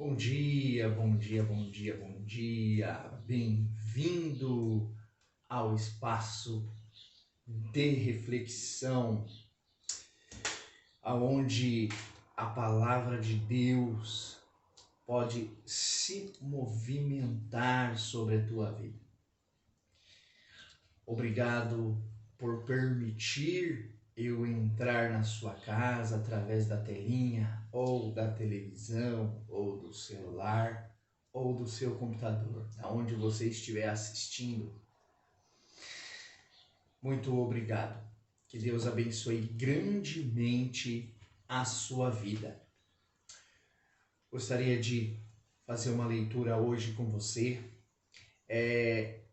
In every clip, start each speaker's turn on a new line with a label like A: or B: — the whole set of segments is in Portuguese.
A: Bom dia, bom dia, bom dia, bom dia. Bem-vindo ao espaço de reflexão, aonde a palavra de Deus pode se movimentar sobre a tua vida. Obrigado por permitir eu entrar na sua casa através da telinha, ou da televisão, ou do celular, ou do seu computador, aonde você estiver assistindo. Muito obrigado. Que Deus abençoe grandemente a sua vida. Gostaria de fazer uma leitura hoje com você,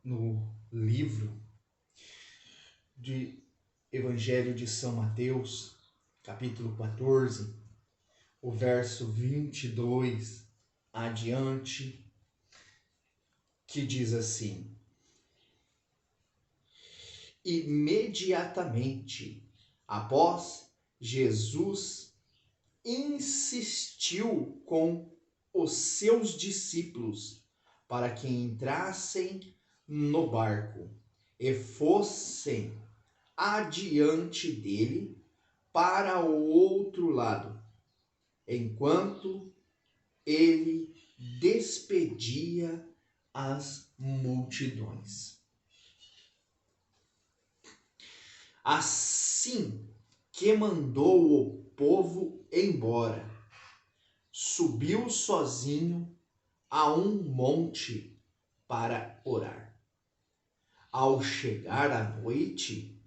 A: no livro de Evangelho de São Mateus, capítulo 14, o verso 22 adiante, que diz assim: Imediatamente após, Jesus insistiu com os seus discípulos para que entrassem no barco e fossem adiante dele para o outro lado, enquanto ele despedia as multidões. Assim que mandou o povo embora, subiu sozinho a um monte para orar. Ao chegar à noite,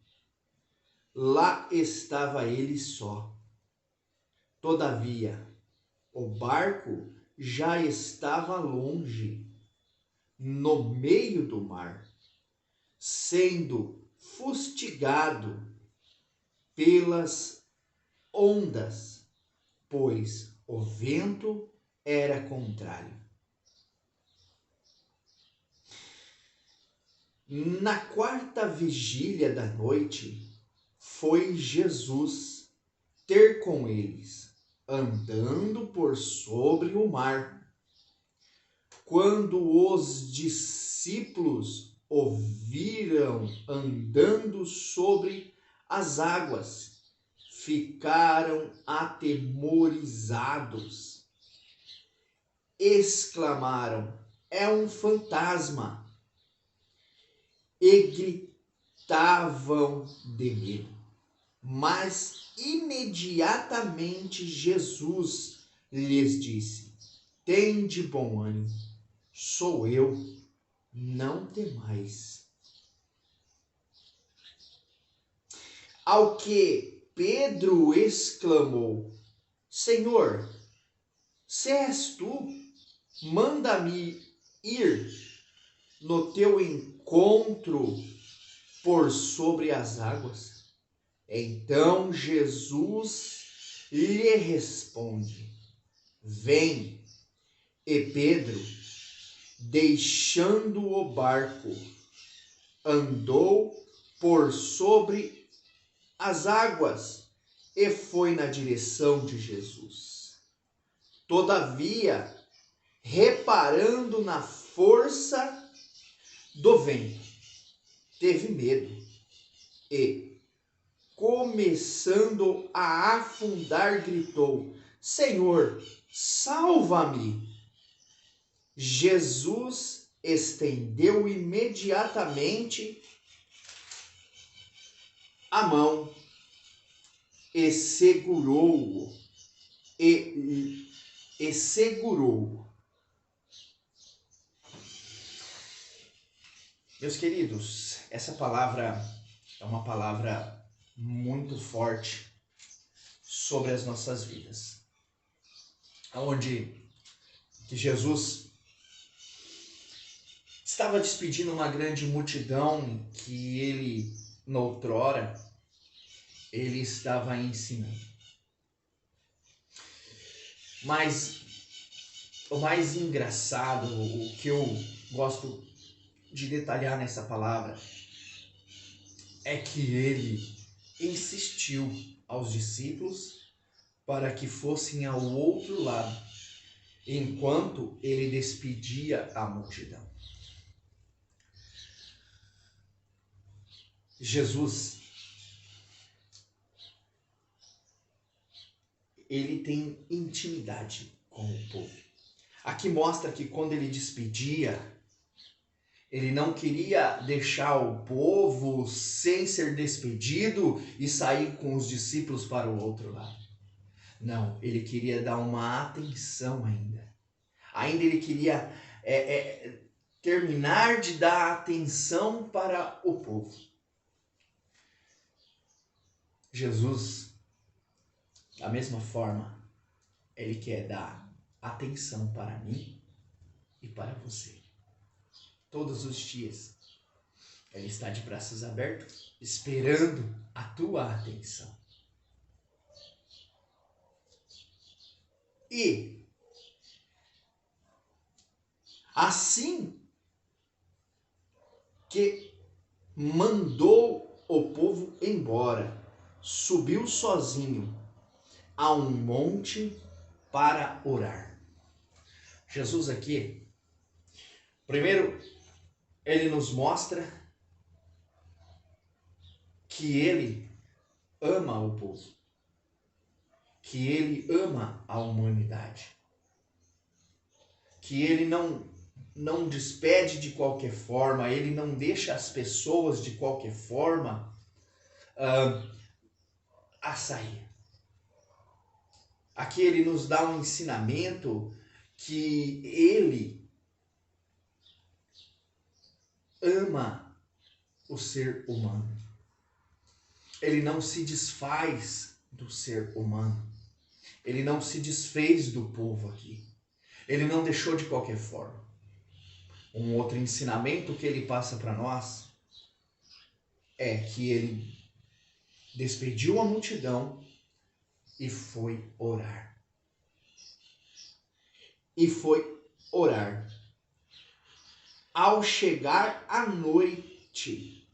A: lá estava ele só. Todavia, o barco já estava longe, no meio do mar, sendo fustigado pelas ondas, pois o vento era contrário. Na quarta vigília da noite, foi Jesus ter com eles, andando por sobre o mar. Quando os discípulos o viram andando sobre as águas, ficaram atemorizados. Exclamaram: é um fantasma! E gritavam de medo. Mas imediatamente Jesus lhes disse: tende bom ânimo, sou eu, não temais. Ao que Pedro exclamou: Senhor, se és tu, manda-me ir no teu encontro por sobre as águas. Então Jesus lhe responde: vem. E Pedro, deixando o barco, andou por sobre as águas e foi na direção de Jesus. Todavia, reparando na força do vento, teve medo e, começando a afundar, gritou: Senhor, salva-me! Jesus estendeu imediatamente a mão e segurou-o. E segurou-o. Meus queridos, essa palavra é uma palavra muito forte sobre as nossas vidas. Onde que Jesus estava despedindo uma grande multidão que ele, noutrora, ele estava ensinando. Mas o mais engraçado, o que eu gosto de detalhar nessa palavra, é que ele insistiu aos discípulos para que fossem ao outro lado, enquanto ele despedia a multidão. Jesus, ele tem intimidade com o povo. Aqui mostra que quando ele despedia, ele não queria deixar o povo sem ser despedido e sair com os discípulos para o outro lado. Não, ele queria dar uma atenção ainda. Ainda ele queria terminar de dar atenção para o povo. Jesus, da mesma forma, ele quer dar atenção para mim e para você. Todos os dias, ele está de braços abertos, esperando a tua atenção. E assim que mandou o povo embora, subiu sozinho a um monte para orar. Jesus aqui, primeiro, ele nos mostra que ele ama o povo, que ele ama a humanidade, que ele não despede de qualquer forma, ele não deixa as pessoas de qualquer forma a sair. Aqui ele nos dá um ensinamento que ele ama o ser humano. Ele não se desfaz do ser humano. Ele não se desfez do povo aqui. Ele não deixou de qualquer forma. Um outro ensinamento que ele passa para nós é que ele despediu a multidão e foi orar. E foi orar. Ao chegar à noite,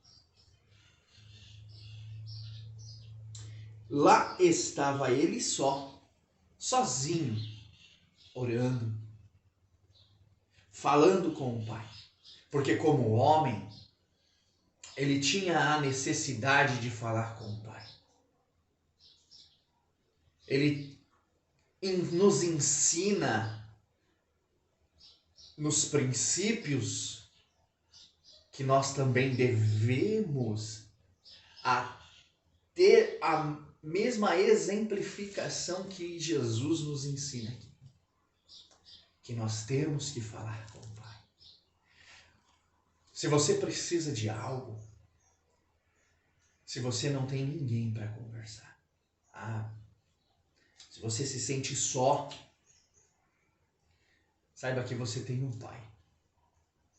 A: lá estava ele sozinho, orando, falando com o Pai. Porque como homem, ele tinha a necessidade de falar com o Pai. Ele nos ensina nos princípios que nós também devemos ter a mesma exemplificação que Jesus nos ensina aqui. Que nós temos que falar com o Pai. Se você precisa de algo, se você não tem ninguém para conversar, se você se sente só, saiba que você tem um Pai,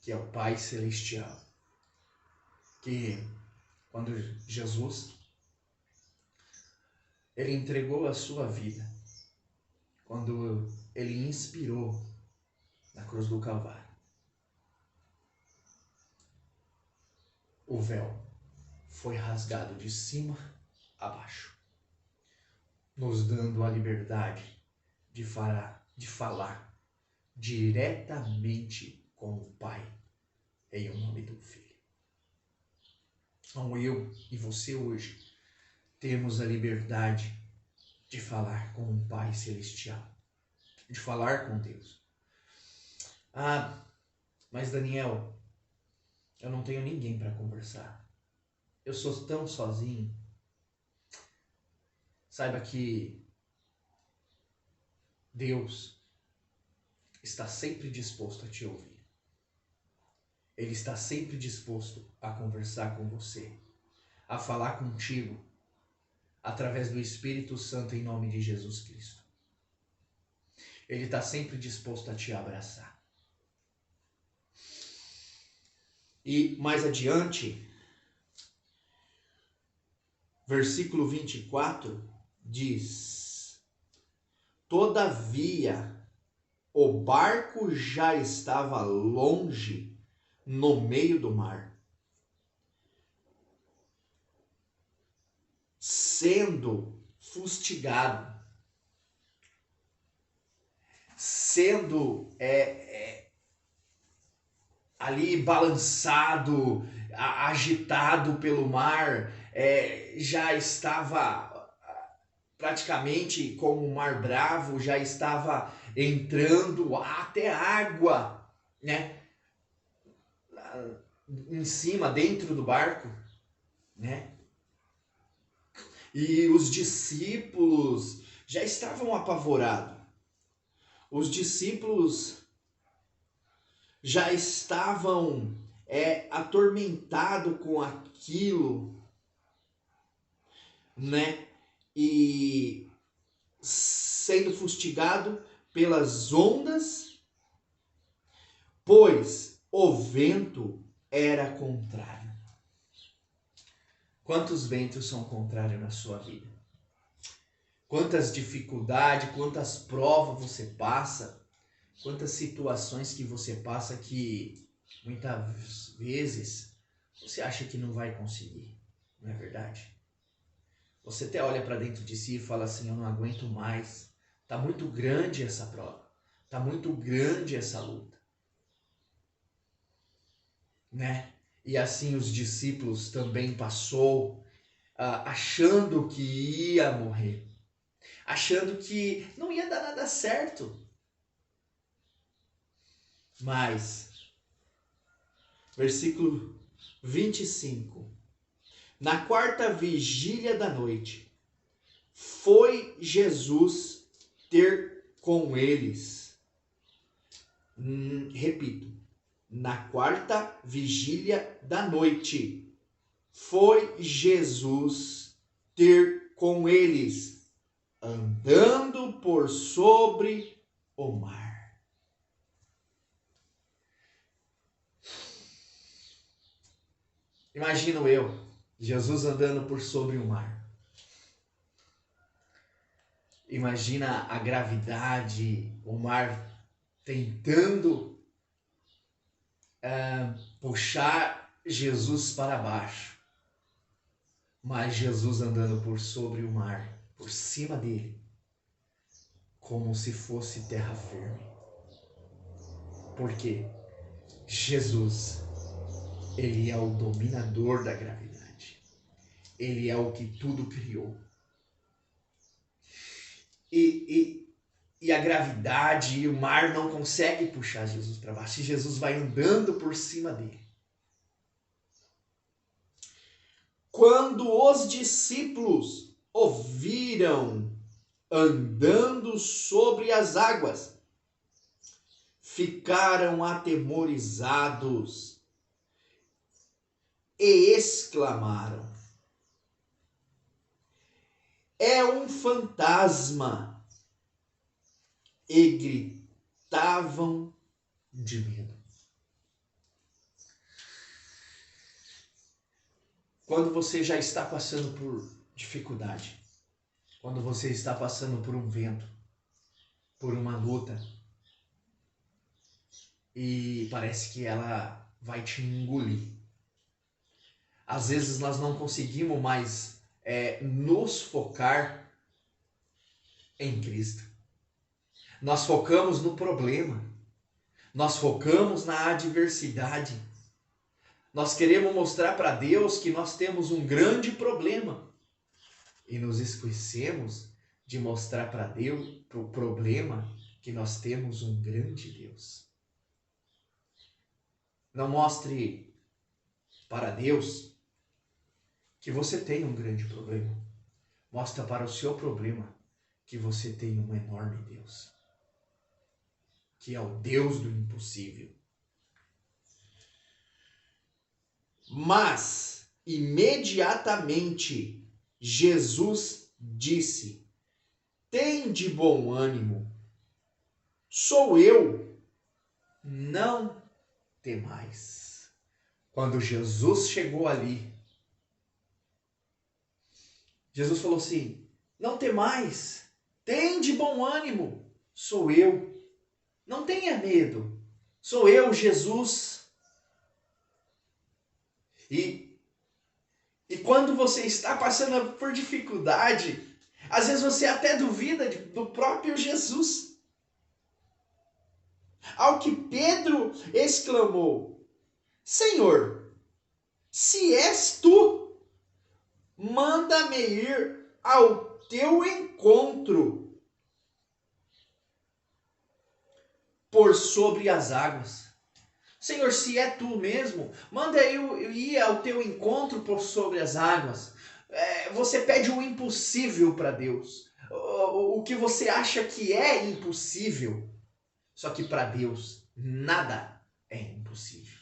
A: que é o Pai Celestial. Que quando Jesus, ele entregou a sua vida, quando ele inspirou na cruz do Calvário, o véu foi rasgado de cima a baixo, nos dando a liberdade de falar diretamente com o Pai, em nome do Filho. Então eu e você hoje temos a liberdade de falar com o Pai Celestial, de falar com Deus. Mas Daniel, eu não tenho ninguém para conversar. Eu sou tão sozinho. Saiba que Deus está sempre disposto a te ouvir. Ele está sempre disposto a conversar com você, a falar contigo, através do Espírito Santo em nome de Jesus Cristo. Ele está sempre disposto a te abraçar. E mais adiante, versículo 24 diz: Todavia, o barco já estava longe no meio do mar, sendo sendo ali balançado, agitado pelo mar, já estava praticamente como um mar bravo, já estava entrando até água, né? Em cima, dentro do barco, né? E os discípulos já estavam apavorados. Os discípulos já estavam atormentados com aquilo, né? E sendo fustigado pelas ondas, pois o vento era contrário. Quantos ventos são contrários na sua vida? Quantas dificuldades, quantas provas você passa, quantas situações que você passa que muitas vezes você acha que não vai conseguir, não é verdade? Você até olha para dentro de si e fala assim, eu não aguento mais, está muito grande essa prova, está muito grande essa luta, né? E assim os discípulos também passou achando que ia morrer, achando que não ia dar nada certo. Mas, versículo 25, na quarta vigília da noite, foi Jesus ter com eles. Repito, na quarta vigília da noite, foi Jesus ter com eles, andando por sobre o mar. Imagino eu, Jesus andando por sobre o mar. Imagina a gravidade, o mar tentando puxar Jesus para baixo. Mas Jesus andando por sobre o mar, por cima dele, como se fosse terra firme. Por quê? Jesus, ele é o dominador da gravidade. Ele é o que tudo criou. E a gravidade e o mar não conseguem puxar Jesus para baixo. E Jesus vai andando por cima dele. Quando os discípulos o viram andando sobre as águas, ficaram atemorizados e exclamaram: é um fantasma! E gritavam de medo. Quando você já está passando por dificuldade, quando você está passando por um vento, por uma luta, e parece que ela vai te engolir. Às vezes nós não conseguimos mais nos focar em Cristo. Nós focamos no problema. Nós focamos na adversidade. Nós queremos mostrar para Deus que nós temos um grande problema. E nos esquecemos de mostrar para Deus, para o problema, que nós temos um grande Deus. Não mostre para Deus que você tem um grande problema. Mostra para o seu problema que você tem um enorme Deus, que é o Deus do impossível. Mas, imediatamente, Jesus disse: tende bom ânimo, sou eu, não temais. Quando Jesus chegou ali, Jesus falou assim: não temais, tende bom ânimo, sou eu. Não tenha medo, sou eu, Jesus. E quando você está passando por dificuldade, às vezes você até duvida do próprio Jesus. Ao que Pedro exclamou: Senhor, se és tu, manda-me ir ao teu encontro por sobre as águas. Senhor, se é tu mesmo, manda eu ir ao teu encontro por sobre as águas. Você pede o impossível para Deus. O que você acha que é impossível. Só que para Deus, nada é impossível.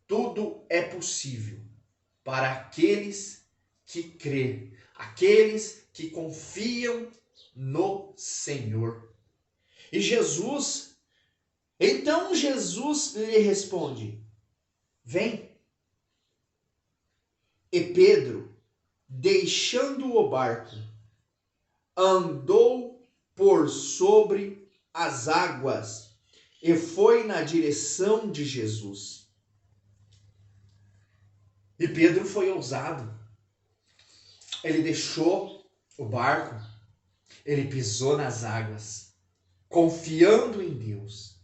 A: Tudo é possível para aqueles que crêem, aqueles que confiam no Senhor. E então Jesus lhe responde: vem. E Pedro, deixando o barco, andou por sobre as águas e foi na direção de Jesus. E Pedro foi ousado. Ele deixou o barco, ele pisou nas águas, confiando em Deus,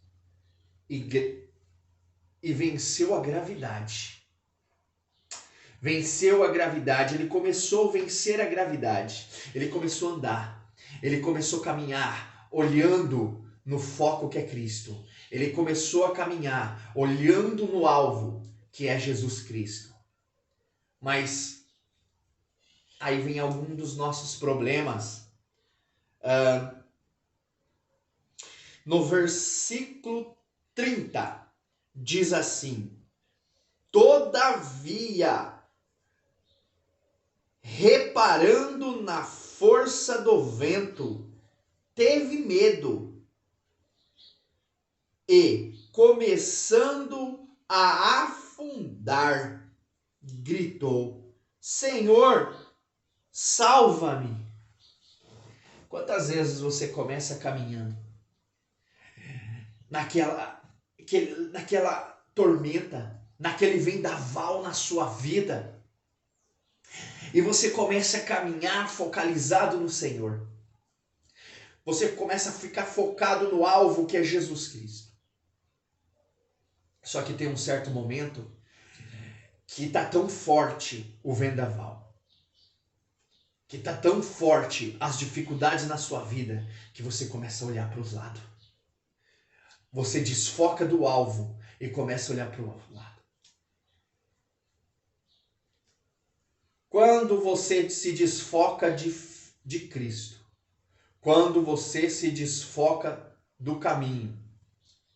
A: e venceu a gravidade. Venceu a gravidade, ele começou a vencer a gravidade. Ele começou a andar, ele começou a caminhar, olhando no foco que é Cristo. Ele começou a caminhar, olhando no alvo, que é Jesus Cristo. Mas aí vem algum dos nossos problemas. No versículo 30, diz assim: todavia, reparando na força do vento, teve medo e, começando a afundar, gritou: Senhor, salva-me. Quantas vezes você começa caminhando naquela tormenta, naquele vendaval na sua vida, e você começa a caminhar focalizado no Senhor. Você começa a ficar focado no alvo que é Jesus Cristo. Só que tem um certo momento que está tão forte o vendaval, que está tão forte as dificuldades na sua vida, que você começa a olhar para os lados. Você desfoca do alvo e começa a olhar para o lado. Quando você se desfoca de Cristo, quando você se desfoca do caminho,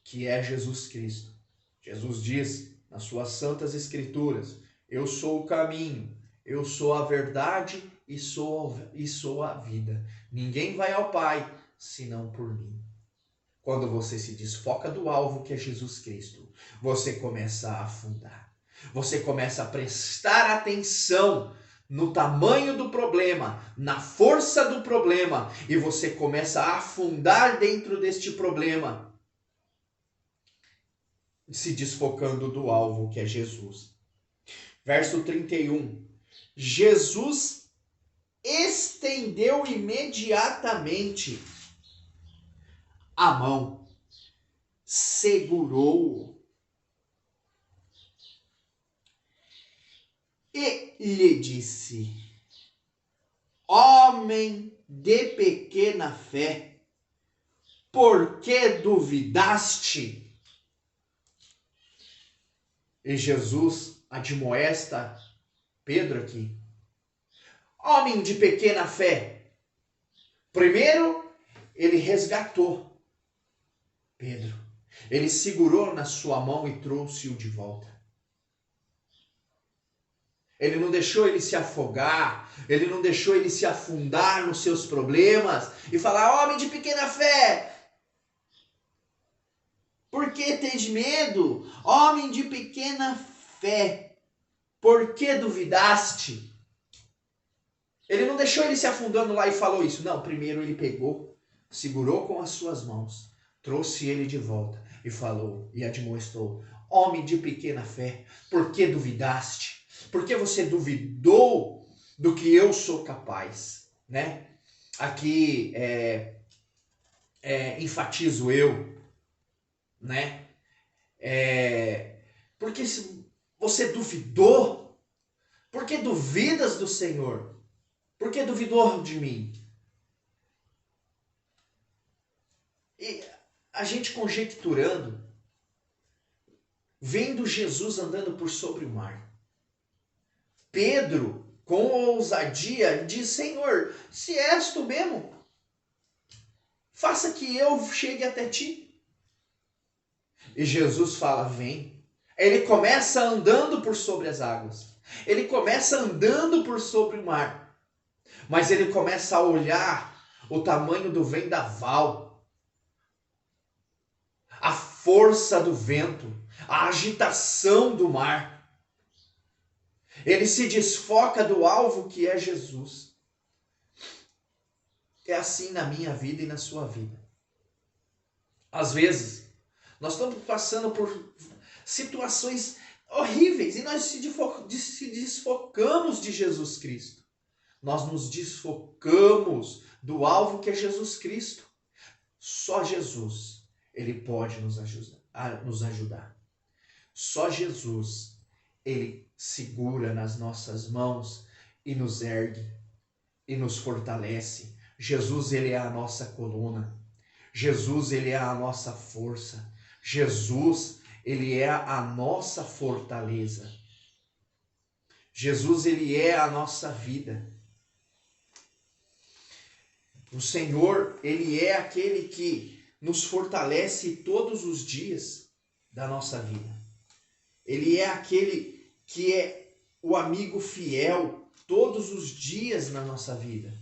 A: que é Jesus Cristo. Jesus diz nas suas santas escrituras: eu sou o caminho, eu sou a verdade e sou a vida. Ninguém vai ao Pai senão por mim. Quando você se desfoca do alvo que é Jesus Cristo, você começa a afundar. Você começa a prestar atenção no tamanho do problema, na força do problema, e você começa a afundar dentro deste problema, se desfocando do alvo que é Jesus. Verso 31. Jesus estendeu imediatamente a mão, segurou-o e lhe disse: homem de pequena fé, por que duvidaste? E Jesus admoesta Pedro aqui: homem de pequena fé. Primeiro, ele resgatou Pedro. Ele segurou na sua mão e trouxe-o de volta. Ele não deixou ele se afogar, ele não deixou ele se afundar nos seus problemas e falar: homem de pequena fé, por que tens medo? Homem de pequena fé, por que duvidaste? Ele não deixou ele se afundando lá e falou isso. Não, primeiro ele pegou, segurou com as suas mãos, trouxe ele de volta e falou e admoestou: homem de pequena fé, por que duvidaste? Por que você duvidou do que eu sou capaz? Né? Aqui enfatizo eu. né? Porque se você duvidou, por que duvidas do Senhor? Por que duvidou de mim? E a gente conjecturando, vendo Jesus andando por sobre o mar. Pedro, com ousadia, diz: Senhor, se és tu mesmo, faça que eu chegue até ti. E Jesus fala: vem. Ele começa andando por sobre as águas. Ele começa andando por sobre o mar. Mas ele começa a olhar o tamanho do vendaval, a força do vento, a agitação do mar. Ele se desfoca do alvo que é Jesus. É assim na minha vida e na sua vida. Às vezes, nós estamos passando por situações horríveis e nós se desfocamos de Jesus Cristo. Nós nos desfocamos do alvo que é Jesus Cristo. Só Jesus, ele pode nos ajudar. Só Jesus, ele segura nas nossas mãos e nos ergue e nos fortalece. Jesus, ele é a nossa coluna. Jesus, ele é a nossa força. Jesus, ele é a nossa fortaleza. Jesus, ele é a nossa vida. O Senhor, ele é aquele que nos fortalece todos os dias da nossa vida. Ele é aquele que é o amigo fiel todos os dias na nossa vida.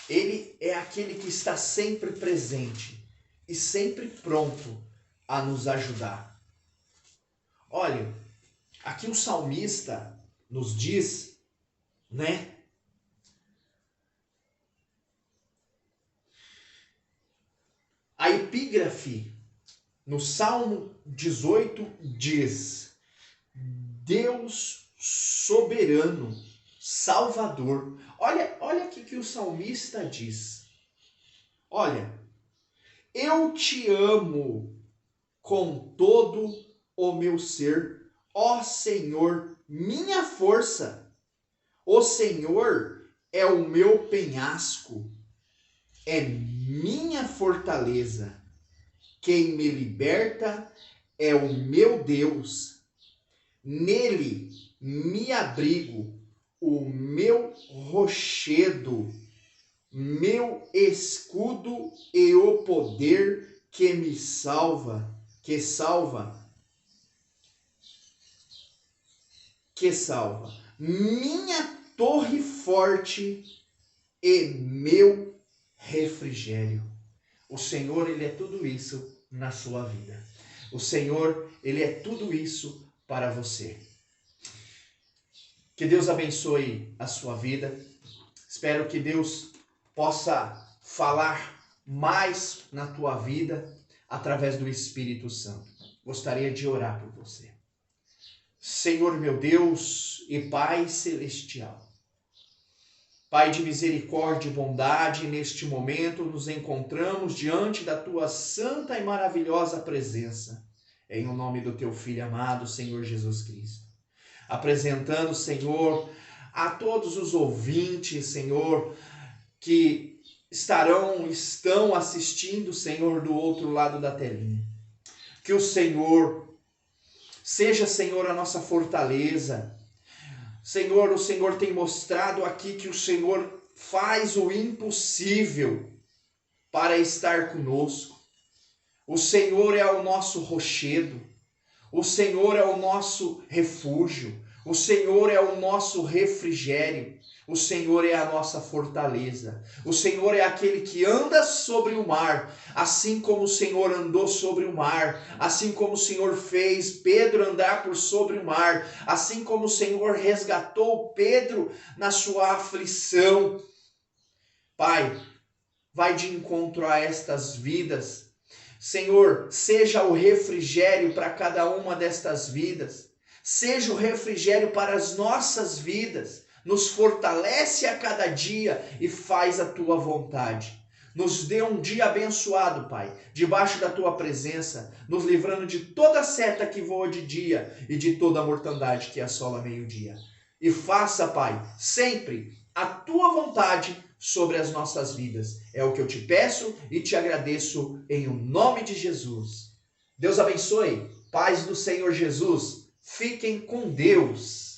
A: Ele é aquele que está sempre presente e sempre pronto a nos ajudar. Olha, aqui o salmista nos diz, né? A epígrafe no Salmo 18 diz: Deus soberano, Salvador. Olha aqui que o salmista diz. Olha, eu te amo com todo o meu ser, ó Senhor, minha força. O Senhor é o meu penhasco, é minha fortaleza. Quem me liberta é o meu Deus. Nele me abrigo, o meu rochedo, meu escudo e o poder que me salva, que salva. Minha torre forte e meu refrigério. O Senhor, ele é tudo isso na sua vida. O Senhor, ele é tudo isso para você. Que Deus abençoe a sua vida. Espero que Deus possa falar mais na tua vida através do Espírito Santo. Gostaria de orar por você. Senhor meu Deus e Pai celestial, Pai de misericórdia e bondade, neste momento nos encontramos diante da tua santa e maravilhosa presença, em o nome do teu Filho amado, Senhor Jesus Cristo. Apresentando, Senhor, a todos os ouvintes, Senhor, que estão assistindo, Senhor, do outro lado da telinha. Que o Senhor seja, Senhor, a nossa fortaleza. Senhor, o Senhor tem mostrado aqui que o Senhor faz o impossível para estar conosco. O Senhor é o nosso rochedo. O Senhor é o nosso refúgio. O Senhor é o nosso refrigério. O Senhor é a nossa fortaleza. O Senhor é aquele que anda sobre o mar, assim como o Senhor andou sobre o mar, assim como o Senhor fez Pedro andar por sobre o mar, assim como o Senhor resgatou Pedro na sua aflição. Pai, vai de encontro a estas vidas. Senhor, seja o refrigério para cada uma destas vidas. Seja o refrigério para as nossas vidas. Nos fortalece a cada dia e faz a tua vontade. Nos dê um dia abençoado, Pai, debaixo da tua presença, nos livrando de toda seta que voa de dia e de toda a mortandade que assola meio-dia. E faça, Pai, sempre a tua vontade sobre as nossas vidas. É o que eu te peço e te agradeço em o nome de Jesus. Deus abençoe. Paz do Senhor Jesus. Fiquem com Deus.